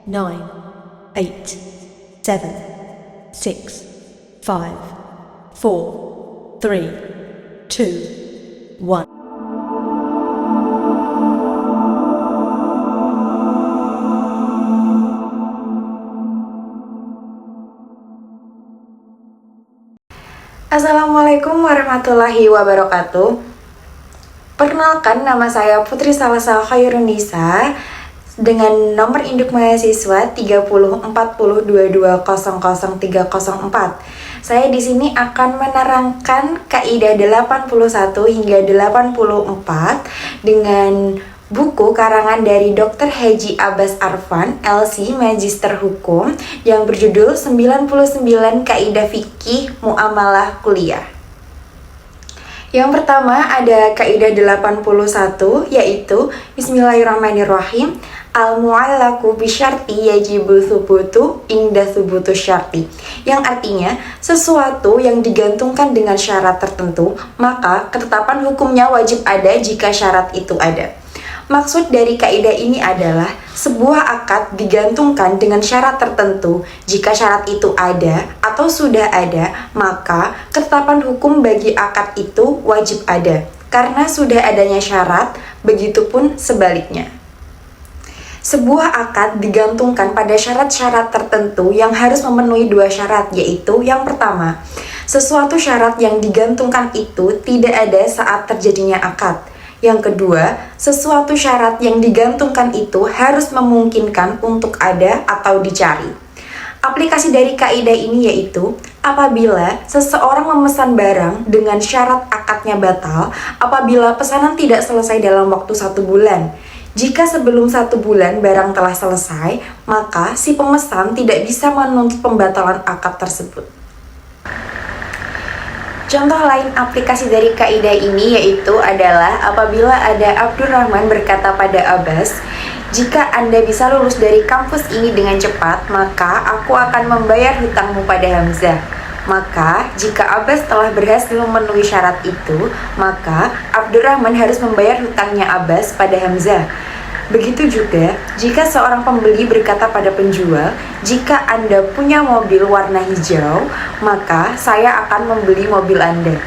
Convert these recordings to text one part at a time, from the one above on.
9, 8, 7, 6, 5, 4, 3, 2, 1. Assalamualaikum warahmatullahi wabarakatuh. Perkenalkan, nama saya Putri Salsa Khairunisa dengan nomor induk mahasiswa 304022000304. Saya di sini akan menerangkan kaidah 81 hingga 84 dengan buku karangan dari Dr. Haji Abbas Arfan, LC Magister Hukum, yang berjudul 99 Kaidah Fikih Muamalah Kuliah. Yang pertama ada kaidah 81, yaitu Bismillahirrahmanirrahim, Al-mu'allaku bisyarti yajibu thubutu inda thubutu syarti, yang artinya sesuatu yang digantungkan dengan syarat tertentu, maka ketetapan hukumnya wajib ada jika syarat itu ada. Maksud dari kaidah ini adalah sebuah akad digantungkan dengan syarat tertentu. Jika syarat itu ada atau sudah ada, maka ketetapan hukum bagi akad itu wajib ada. Karena sudah adanya syarat, begitupun sebaliknya. Sebuah akad digantungkan pada syarat-syarat tertentu yang harus memenuhi dua syarat, yaitu yang pertama, sesuatu syarat yang digantungkan itu tidak ada saat terjadinya akad. Yang kedua, sesuatu syarat yang digantungkan itu harus memungkinkan untuk ada atau dicari. Aplikasi dari kaidah ini yaitu, apabila seseorang memesan barang dengan syarat akadnya batal, apabila pesanan tidak selesai dalam waktu 1 bulan. Jika sebelum 1 bulan barang telah selesai, maka si pemesan tidak bisa menuntut pembatalan akad tersebut. Contoh lain aplikasi dari kaidah ini yaitu adalah apabila ada Abdurrahman berkata pada Abbas, jika Anda bisa lulus dari kampus ini dengan cepat, maka aku akan membayar hutangmu pada Hamzah. Maka, jika Abbas telah berhasil memenuhi syarat itu, maka Abdurrahman harus membayar hutangnya Abbas pada Hamzah. Begitu juga, jika seorang pembeli berkata pada penjual, jika Anda punya mobil warna hijau, maka saya akan membeli mobil Anda.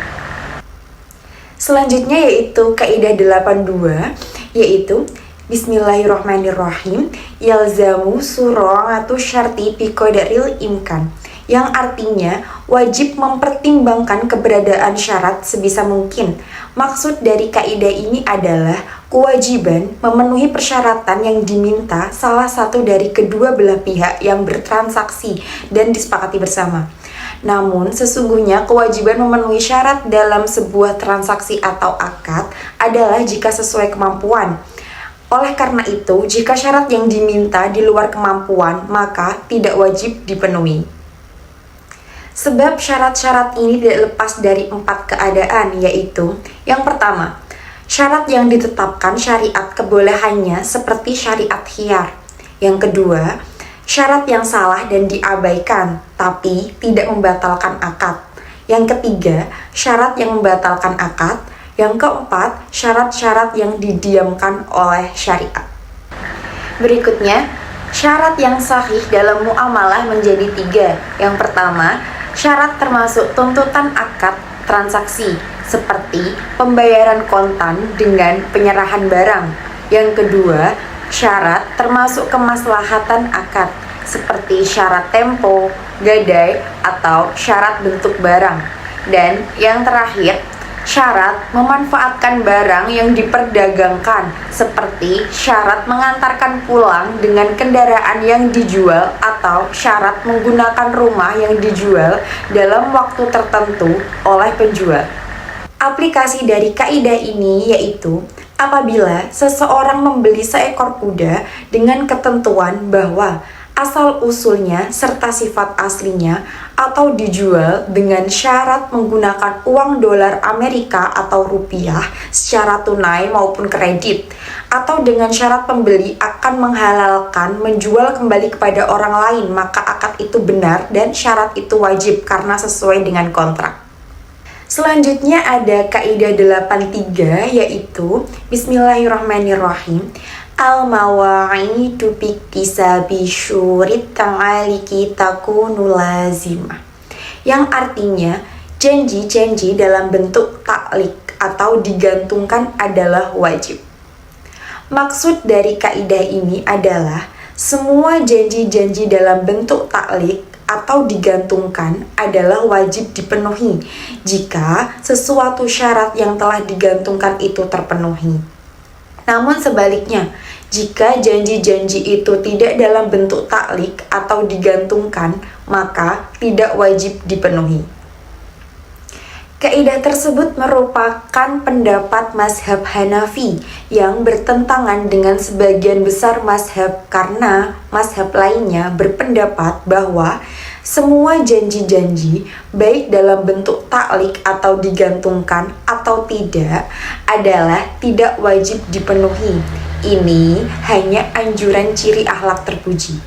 Selanjutnya yaitu kaidah 82, yaitu Bismillahirrahmanirrahim, yalzamu sura'atu syarti bi qadaril imkan, yang artinya wajib mempertimbangkan keberadaan syarat sebisa mungkin. Maksud dari kaidah ini adalah kewajiban memenuhi persyaratan yang diminta salah satu dari kedua belah pihak yang bertransaksi dan disepakati bersama. Namun, sesungguhnya kewajiban memenuhi syarat dalam sebuah transaksi atau akad adalah jika sesuai kemampuan. Oleh karena itu, jika syarat yang diminta di luar kemampuan, maka tidak wajib dipenuhi. Sebab syarat-syarat ini tidak lepas dari 4 keadaan, yaitu yang pertama, syarat yang ditetapkan syariat kebolehannya seperti syariat khiyar. Yang kedua, syarat yang salah dan diabaikan, tapi tidak membatalkan akad. Yang ketiga, syarat yang membatalkan akad. Yang keempat, syarat-syarat yang didiamkan oleh syariat. Berikutnya, syarat yang sahih dalam muamalah menjadi 3. Yang pertama, syarat termasuk tuntutan akad transaksi, seperti pembayaran kontan dengan penyerahan barang. Yang kedua, syarat termasuk kemaslahatan akad, seperti syarat tempo, gadai, atau syarat bentuk barang. Dan yang terakhir, syarat memanfaatkan barang yang diperdagangkan, seperti syarat mengantarkan pulang dengan kendaraan yang dijual atau syarat menggunakan rumah yang dijual dalam waktu tertentu oleh penjual. Aplikasi dari kaidah ini yaitu apabila seseorang membeli seekor kuda dengan ketentuan bahwa asal-usulnya serta sifat aslinya atau dijual dengan syarat menggunakan uang dolar Amerika atau rupiah secara tunai maupun kredit, atau dengan syarat pembeli akan menghalalkan menjual kembali kepada orang lain, maka akad itu benar dan syarat itu wajib karena sesuai dengan kontrak. Selanjutnya ada kaidah 83 yaitu Bismillahirrahmanirrahim, Al-mawa'idu biktisabi syurit ta'aliki takunu lazimah, yang artinya janji-janji dalam bentuk taklik atau digantungkan adalah wajib. Maksud dari kaidah ini adalah semua janji-janji dalam bentuk taklik atau digantungkan adalah wajib dipenuhi jika sesuatu syarat yang telah digantungkan itu terpenuhi. Namun sebaliknya, jika janji-janji itu tidak dalam bentuk taklik atau digantungkan, maka tidak wajib dipenuhi. Kaidah tersebut merupakan pendapat mazhab Hanafi yang bertentangan dengan sebagian besar mazhab karena mazhab lainnya berpendapat bahwa semua janji-janji baik dalam bentuk taklik atau digantungkan atau tidak adalah tidak wajib dipenuhi. Ini hanya anjuran ciri akhlak terpuji.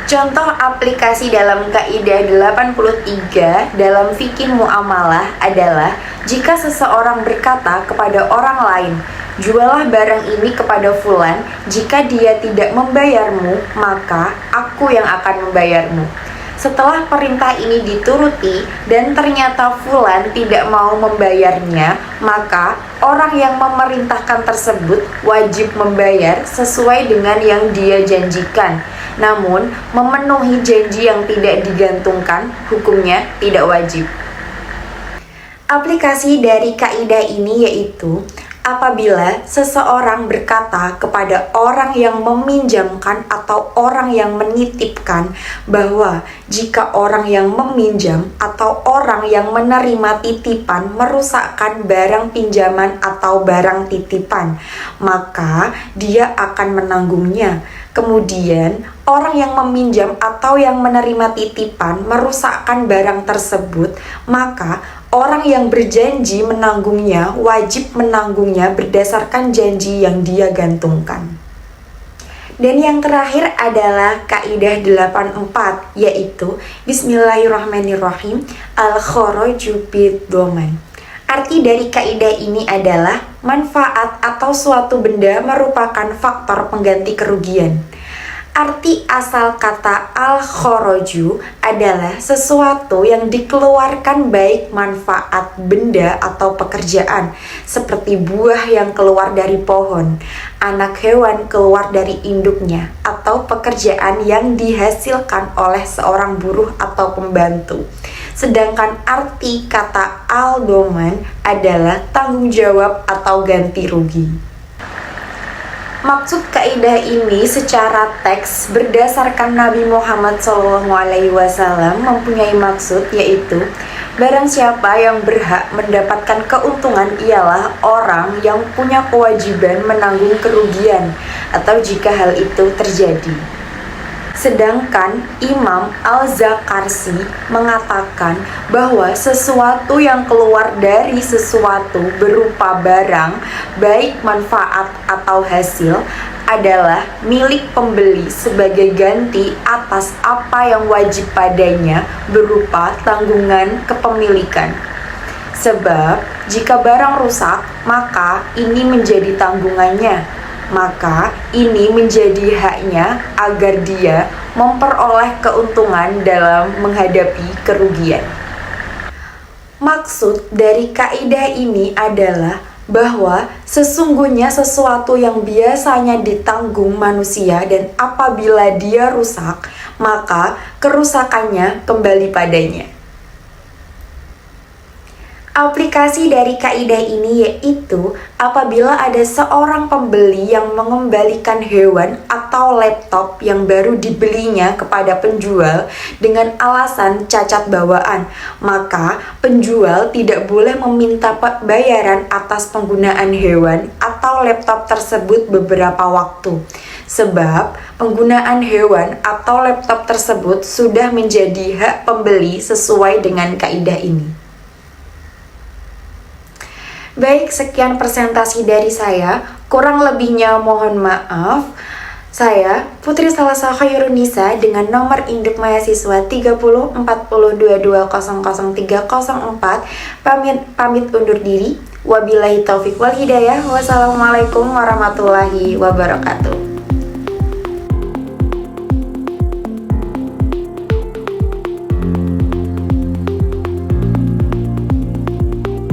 Contoh aplikasi dalam kaidah 83 dalam fikih muamalah adalah jika seseorang berkata kepada orang lain, "Jualah barang ini kepada fulan, jika dia tidak membayarmu, maka aku yang akan membayarmu." Setelah perintah ini dituruti dan ternyata fulan tidak mau membayarnya, maka orang yang memerintahkan tersebut wajib membayar sesuai dengan yang dia janjikan. Namun, memenuhi janji yang tidak digantungkan hukumnya tidak wajib. Aplikasi dari kaidah ini yaitu apabila seseorang berkata kepada orang yang meminjamkan atau orang yang menitipkan bahwa jika orang yang meminjam atau orang yang menerima titipan merusakkan barang pinjaman atau barang titipan, maka dia akan menanggungnya. Kemudian, orang yang meminjam atau yang menerima titipan merusakkan barang tersebut, maka orang yang berjanji menanggungnya wajib menanggungnya berdasarkan janji yang dia gantungkan. Dan yang terakhir adalah kaidah 84, yaitu Bismillahirrahmanirrahim, al-kharaju bid-dhaman. Arti dari kaidah ini adalah manfaat atau suatu benda merupakan faktor pengganti kerugian. Arti asal kata al-kharaju adalah sesuatu yang dikeluarkan baik manfaat benda atau pekerjaan, seperti buah yang keluar dari pohon, anak hewan keluar dari induknya, atau pekerjaan yang dihasilkan oleh seorang buruh atau pembantu. Sedangkan arti kata al-dhaman adalah tanggung jawab atau ganti rugi. Maksud kaidah ini secara teks berdasarkan Nabi Muhammad SAW mempunyai maksud yaitu barang siapa yang berhak mendapatkan keuntungan ialah orang yang punya kewajiban menanggung kerugian atau jika hal itu terjadi. Sedangkan Imam Al-Zakarsi mengatakan bahwa sesuatu yang keluar dari sesuatu berupa barang, baik manfaat atau hasil, adalah milik pembeli sebagai ganti atas apa yang wajib padanya berupa tanggungan kepemilikan. Sebab jika barang rusak, maka ini menjadi tanggungannya. Maka ini menjadi haknya agar dia memperoleh keuntungan dalam menghadapi kerugian. Maksud dari kaidah ini adalah bahwa sesungguhnya sesuatu yang biasanya ditanggung manusia dan apabila dia rusak, maka kerusakannya kembali padanya. Aplikasi dari kaidah ini yaitu apabila ada seorang pembeli yang mengembalikan hewan atau laptop yang baru dibelinya kepada penjual dengan alasan cacat bawaan, maka penjual tidak boleh meminta bayaran atas penggunaan hewan atau laptop tersebut beberapa waktu. Sebab penggunaan hewan atau laptop tersebut sudah menjadi hak pembeli sesuai dengan kaidah ini. Baik, sekian presentasi dari saya. Kurang lebihnya mohon maaf. Saya Putri Salsa Khairunisa dengan nomor induk mahasiswa 304022000304 pamit undur diri. Wabillahi taufik wal hidayah. Wassalamualaikum warahmatullahi wabarakatuh.